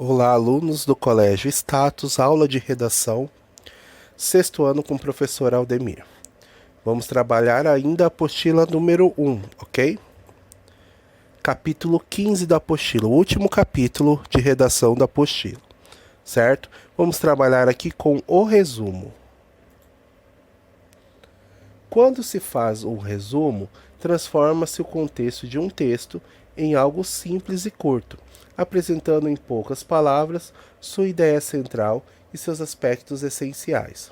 Olá, alunos do Colégio Status, aula de redação, sexto ano com o professor Aldemir. Vamos trabalhar ainda a apostila número 1, ok? Capítulo 15 da apostila, o último capítulo de redação da apostila, certo? Vamos trabalhar aqui com o resumo. Quando se faz um resumo, transforma-se o contexto de um texto em algo simples e curto, apresentando em poucas palavras sua ideia central e seus aspectos essenciais.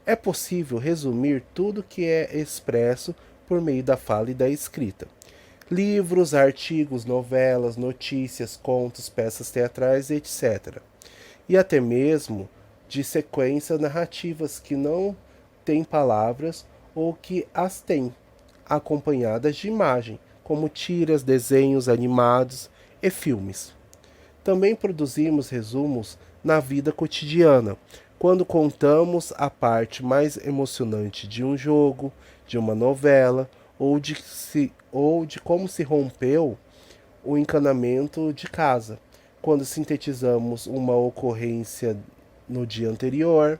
É possível resumir tudo que é expresso por meio da fala e da escrita. Livros, artigos, novelas, notícias, contos, peças teatrais, etc. E até mesmo de sequências narrativas que não têm palavras ou que as têm, acompanhadas de imagem, como tiras, desenhos animados e filmes. Também produzimos resumos na vida cotidiana, quando contamos a parte mais emocionante de um jogo, de uma novela, ou de como se rompeu o encanamento de casa, quando sintetizamos uma ocorrência no dia anterior,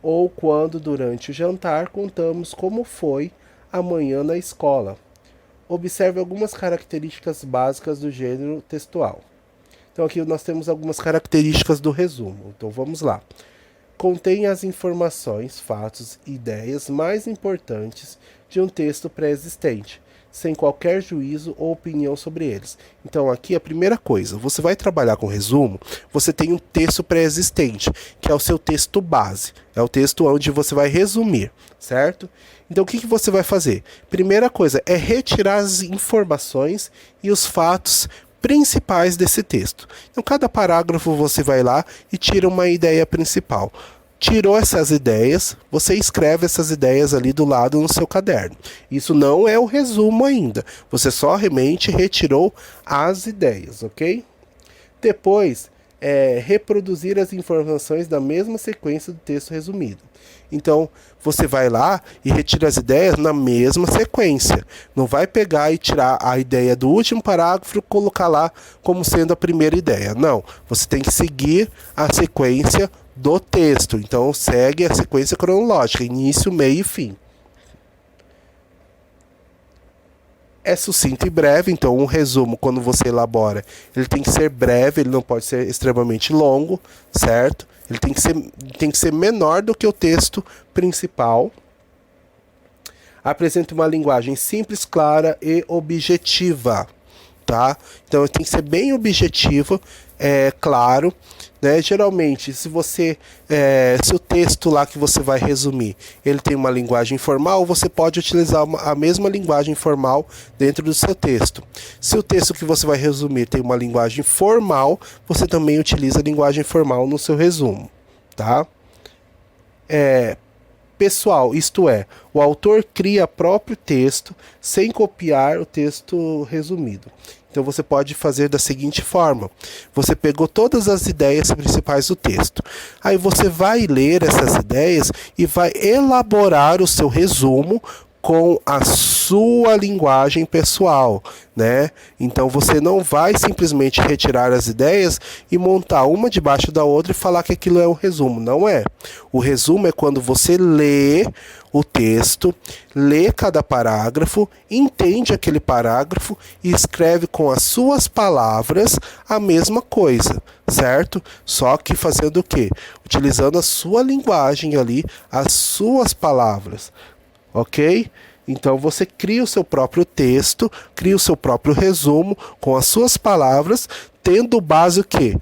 ou quando durante o jantar contamos como foi a manhã na escola. Observe algumas características básicas do gênero textual. Então aqui nós temos algumas características do resumo. Então vamos lá. Contém as informações, fatos e ideias mais importantes de um texto pré-existente, sem qualquer juízo ou opinião sobre eles. Então aqui a primeira coisa, você vai trabalhar com resumo, você tem um texto pré-existente, que é o seu texto base, é o texto onde você vai resumir, certo? Então o que você vai fazer? Primeira coisa é retirar as informações e os fatos principais desse texto. Então cada parágrafo você vai lá e tira uma ideia principal. Tirou essas ideias, você escreve essas ideias ali do lado no seu caderno. Isso não é o resumo ainda. Você só realmente retirou as ideias, ok? Depois, reproduzir as informações da mesma sequência do texto resumido. Então, você vai lá e retira as ideias na mesma sequência. Não vai pegar e tirar a ideia do último parágrafo e colocar lá como sendo a primeira ideia. Não, você tem que seguir a sequência do texto. Então, segue a sequência cronológica, início, meio e fim. É sucinto e breve, então um resumo, quando você elabora, ele tem que ser breve, ele não pode ser extremamente longo, certo? Ele tem que ser menor do que o texto principal. Apresenta uma linguagem simples, clara e objetiva, tá? Então tem que ser bem objetivo, claro, né? Geralmente, se o texto lá que você vai resumir, ele tem uma linguagem formal, você pode utilizar a mesma linguagem formal dentro do seu texto. Se o texto que você vai resumir tem uma linguagem formal, você também utiliza a linguagem formal no seu resumo, tá? Pessoal, isto é, o autor cria próprio texto sem copiar o texto resumido. Então você pode fazer da seguinte forma: você pegou todas as ideias principais do texto, aí você vai ler essas ideias e vai elaborar o seu resumo com a sua linguagem pessoal, né? Então você não vai simplesmente retirar as ideias e montar uma debaixo da outra e falar que aquilo é um resumo. Não é. O resumo é quando você lê o texto, lê cada parágrafo, entende aquele parágrafo e escreve com as suas palavras a mesma coisa, certo? Só que fazendo o quê? Utilizando a sua linguagem ali, as suas palavras. Ok? Então você cria o seu próprio texto, cria o seu próprio resumo com as suas palavras, tendo base o quê?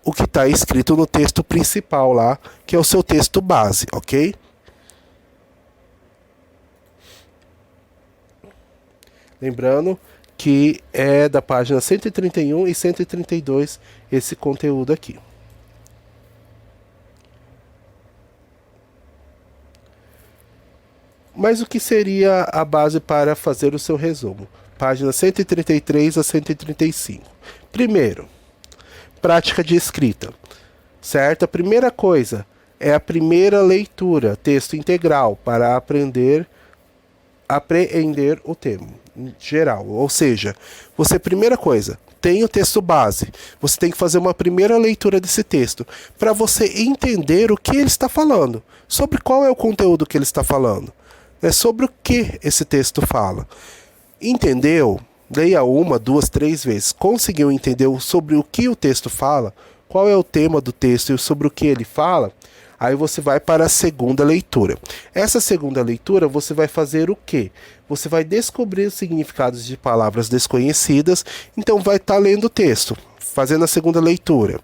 O que está escrito no texto principal lá, que é o seu texto base, ok? Lembrando que é da página 131 e 132 esse conteúdo aqui. Mas o que seria a base para fazer o seu resumo? Página 133 a 135. Primeiro, prática de escrita. Certo? A primeira coisa é a primeira leitura, texto integral, para apreender o termo em geral. Ou seja, primeira coisa, tem o texto base. Você tem que fazer uma primeira leitura desse texto, para você entender o que ele está falando, sobre qual é o conteúdo que ele está falando, sobre o que esse texto fala. Entendeu? Leia uma, duas, três vezes. Conseguiu entender sobre o que o texto fala, qual é o tema do texto e sobre o que ele fala? Aí você vai para a segunda leitura. Essa segunda leitura você vai fazer o quê? Você vai descobrir os significados de palavras desconhecidas, então vai estar lendo o texto, fazendo a segunda leitura.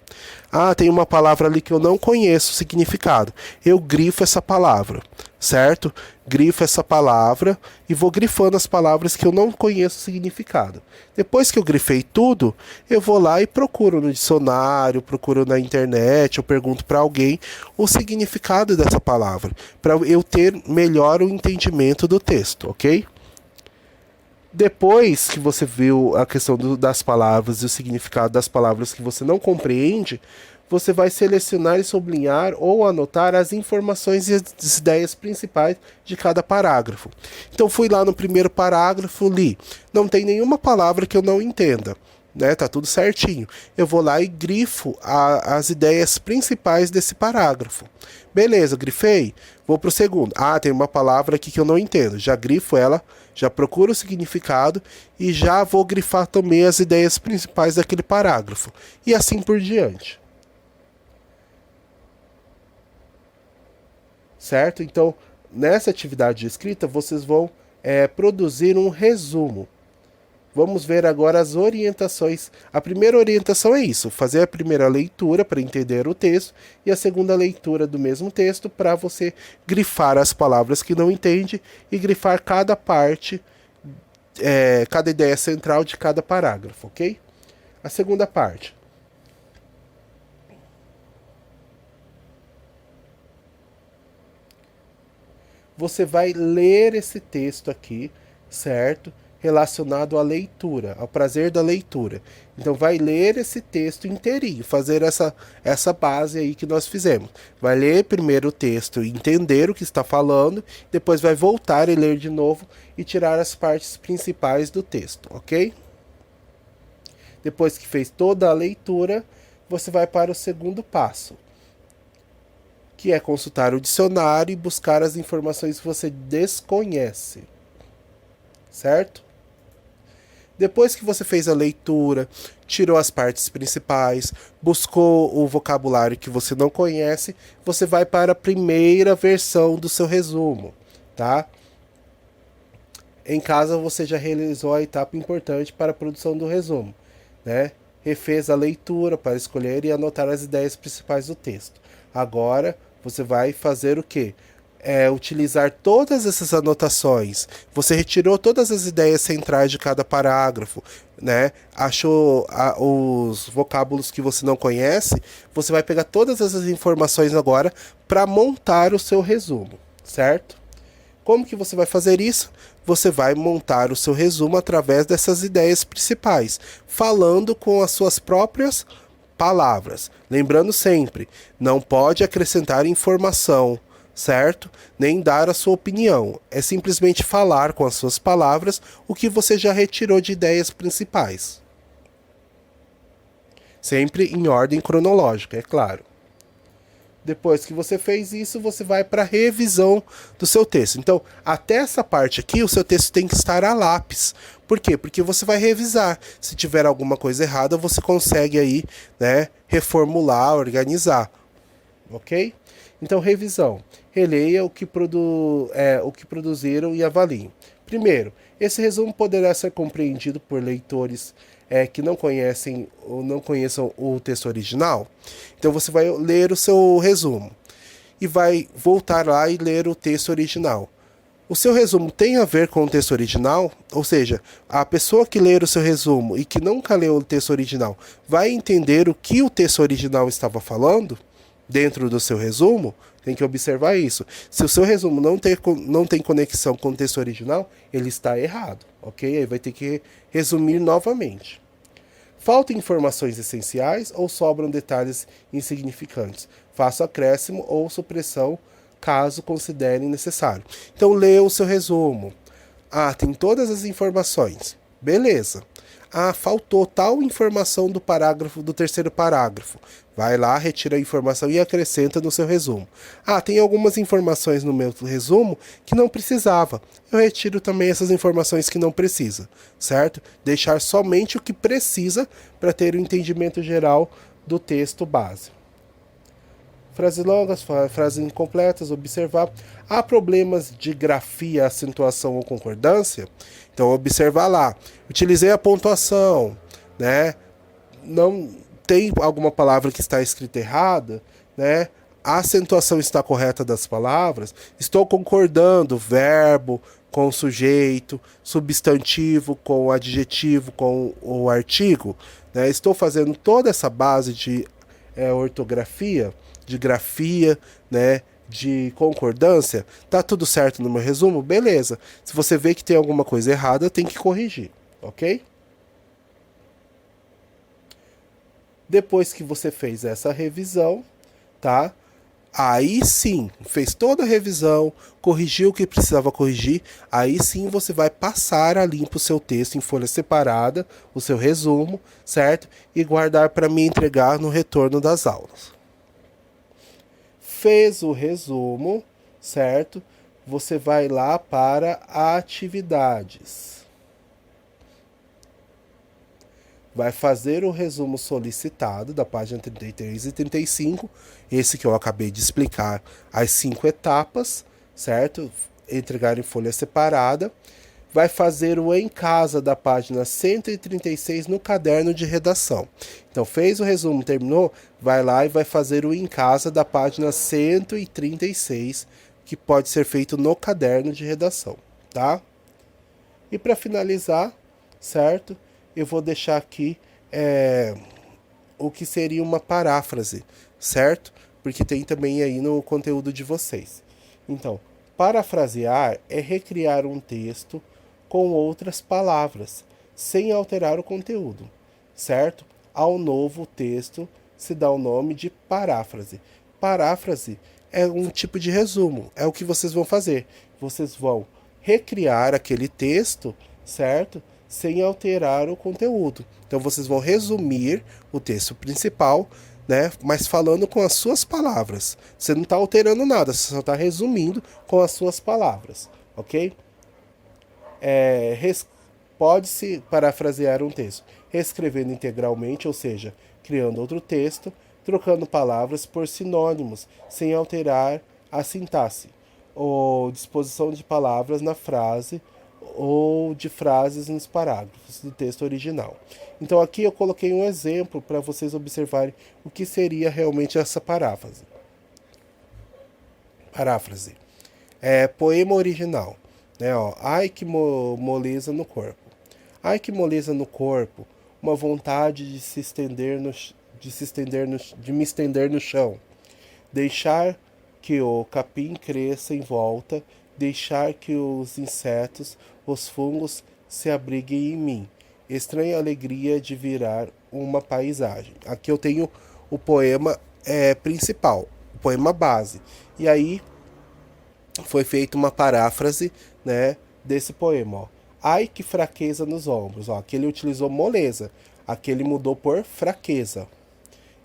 Ah, tem uma palavra ali que eu não conheço o significado. Eu grifo essa palavra, certo? Grifo essa palavra e vou grifando as palavras que eu não conheço o significado. Depois que eu grifei tudo, eu vou lá e procuro no dicionário, procuro na internet, eu pergunto para alguém o significado dessa palavra, para eu ter melhor o entendimento do texto, ok? Depois que você viu a questão das palavras e o significado das palavras que você não compreende, você vai selecionar e sublinhar ou anotar as informações e as ideias principais de cada parágrafo. Então fui lá no primeiro parágrafo, li. Não tem nenhuma palavra que eu não entenda, né? Tá tudo certinho. Eu vou lá e grifo as ideias principais desse parágrafo. Beleza, grifei. Vou pro segundo. Ah, tem uma palavra aqui que eu não entendo. Já grifo ela, já procuro o significado e já vou grifar também as ideias principais daquele parágrafo. E assim por diante. Certo? Então, nessa atividade de escrita, vocês vão produzir um resumo. Vamos ver agora as orientações. A primeira orientação é isso, fazer a primeira leitura para entender o texto e a segunda leitura do mesmo texto para você grifar as palavras que não entende e grifar cada parte, cada ideia central de cada parágrafo, ok? A segunda parte. Você vai ler esse texto aqui, certo? Relacionado à leitura, ao prazer da leitura. Então vai ler esse texto inteirinho, fazer essa base aí que nós fizemos. Vai ler primeiro o texto, entender o que está falando, depois vai voltar e ler de novo e tirar as partes principais do texto, ok? Depois que fez toda a leitura, você vai para o segundo passo, que é consultar o dicionário e buscar as informações que você desconhece, certo? Depois que você fez a leitura, tirou as partes principais, buscou o vocabulário que você não conhece, você vai para a primeira versão do seu resumo, tá? Em casa você já realizou a etapa importante para a produção do resumo, né? Refez a leitura para escolher e anotar as ideias principais do texto. Agora você vai fazer o quê? Utilizar todas essas anotações. Você retirou todas as ideias centrais de cada parágrafo, né? Achou os vocábulos que você não conhece. Você vai pegar todas essas informações agora para montar o seu resumo, certo? Como que você vai fazer isso? Você vai montar o seu resumo através dessas ideias principais, falando com as suas próprias palavras. Lembrando sempre, não pode acrescentar informação, certo? Nem dar a sua opinião. É simplesmente falar com as suas palavras o que você já retirou de ideias principais. Sempre em ordem cronológica, é claro. Depois que você fez isso, você vai para a revisão do seu texto. Então, até essa parte aqui, o seu texto tem que estar a lápis. Por quê? Porque você vai revisar. Se tiver alguma coisa errada, você consegue aí, né, reformular, organizar. Ok? Então, revisão. Releia o que produziram e avaliem. Primeiro, esse resumo poderá ser compreendido por leitores que não conhecem ou não conheçam o texto original. Então você vai ler o seu resumo e vai voltar lá e ler o texto original. O seu resumo tem a ver com o texto original? Ou seja, a pessoa que ler o seu resumo e que nunca leu o texto original vai entender o que o texto original estava falando dentro do seu resumo? Tem que observar isso. Se o seu resumo não tem conexão com o texto original, ele está errado, ok? Aí vai ter que resumir novamente. Faltam informações essenciais ou sobram detalhes insignificantes? Faça acréscimo ou supressão caso considerem necessário. Então, leia o seu resumo. Ah, tem todas as informações. Beleza. Ah, faltou tal informação do parágrafo, do terceiro parágrafo. Vai lá, retira a informação e acrescenta no seu resumo. Ah, tem algumas informações no meu resumo que não precisava. Eu retiro também essas informações que não precisa, certo? Deixar somente o que precisa para ter o entendimento geral do texto base. Frases longas, frases incompletas, observar. Há problemas de grafia, acentuação ou concordância? Então, observar lá. Utilizei a pontuação, né? Não tem alguma palavra que está escrita errada, né? A acentuação está correta das palavras. Estou concordando verbo com sujeito, substantivo com adjetivo com o artigo, né? Estou fazendo toda essa base de ortografia, de grafia, né, de concordância. Tá tudo certo no meu resumo? Beleza. Se você vê que tem alguma coisa errada, tem que corrigir, ok? Depois que você fez essa revisão, tá? Aí sim, fez toda a revisão, corrigiu o que precisava corrigir, aí sim você vai passar a limpo o seu texto em folha separada, o seu resumo, certo? E guardar para me entregar no retorno das aulas. Fez o resumo, certo? Você vai lá para atividades. Vai fazer o resumo solicitado da página 33 e 35, esse que eu acabei de explicar, as 5 etapas, certo? Entregar em folha separada. Vai fazer o em casa da página 136 no caderno de redação. Então, fez o resumo, terminou, vai lá e vai fazer o em casa da página 136, que pode ser feito no caderno de redação, tá? E para finalizar, certo? Eu vou deixar aqui o que seria uma paráfrase, certo? Porque tem também aí no conteúdo de vocês. Então, parafrasear é recriar um texto com outras palavras, sem alterar o conteúdo, certo? Ao novo texto se dá o nome de paráfrase. Paráfrase é um tipo de resumo, é o que vocês vão fazer. Vocês vão recriar aquele texto, certo? Sem alterar o conteúdo. Então vocês vão resumir o texto principal, né? Mas falando com as suas palavras. Você não está alterando nada, você só está resumindo com as suas palavras, ok? Pode-se parafrasear um texto, reescrevendo integralmente, ou seja, criando outro texto, trocando palavras por sinônimos, sem alterar a sintaxe, ou disposição de palavras na frase, ou de frases nos parágrafos do texto original. Então aqui eu coloquei um exemplo para vocês observarem o que seria realmente essa paráfrase. Paráfrase. Poema original. Né, ó. Ai que moleza no corpo. Ai que moleza no corpo, uma vontade de se estender de me estender no chão. Deixar que o capim cresça em volta, deixar que os insetos, os fungos se abriguem em mim. Estranha alegria de virar uma paisagem. Aqui eu tenho o poema principal, o poema base. E aí foi feita uma paráfrase, né, desse poema. Ó. Ai que fraqueza nos ombros. Ó. Aqui ele utilizou moleza, aqui ele mudou por fraqueza.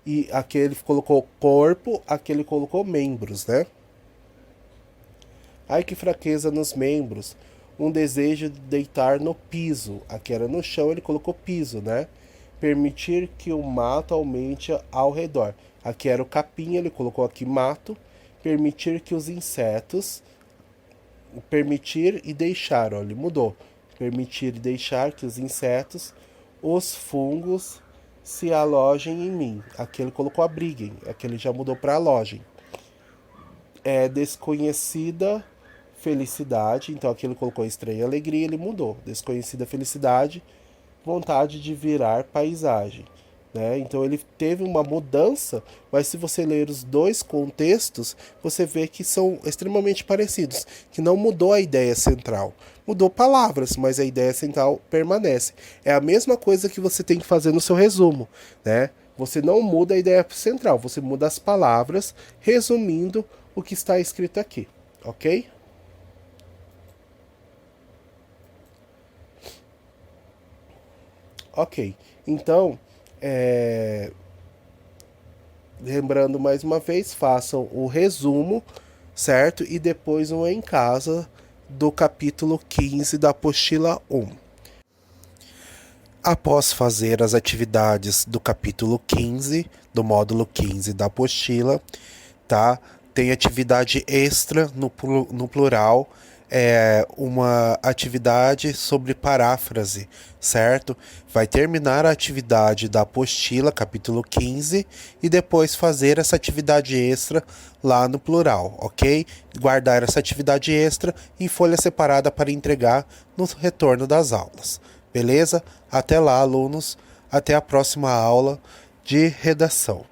E aqui ele colocou corpo, aqui ele colocou membros, né? Ai que fraqueza nos membros, um desejo de deitar no piso. Aqui era no chão, ele colocou piso, né? Permitir que o mato aumente ao redor. Aqui era o capim, ele colocou aqui mato. Permitir que os insetos, permitir e deixar, ó, ele mudou. Permitir e deixar que os insetos, os fungos se alojem em mim. Aqui ele colocou abriguem, aqui ele já mudou para alojem. Desconhecida felicidade, então aqui ele colocou estranha alegria, ele mudou. Desconhecida felicidade, vontade de virar paisagem. Né? Então ele teve uma mudança, mas se você ler os dois contextos, você vê que são extremamente parecidos, que não mudou a ideia central. Mudou palavras, mas a ideia central permanece. É a mesma coisa que você tem que fazer no seu resumo. Né? Você não muda a ideia central, você muda as palavras, resumindo o que está escrito aqui. Ok? Ok, então, lembrando mais uma vez, façam o resumo, certo? E depois um em casa do capítulo 15 da apostila 1. Após fazer as atividades do capítulo 15, do módulo 15 da apostila, tá? Tem atividade extra no plural, uma atividade sobre paráfrase, certo? Vai terminar a atividade da apostila, capítulo 15, e depois fazer essa atividade extra lá no plural, ok? Guardar essa atividade extra em folha separada para entregar no retorno das aulas. Beleza? Até lá, alunos. Até a próxima aula de redação.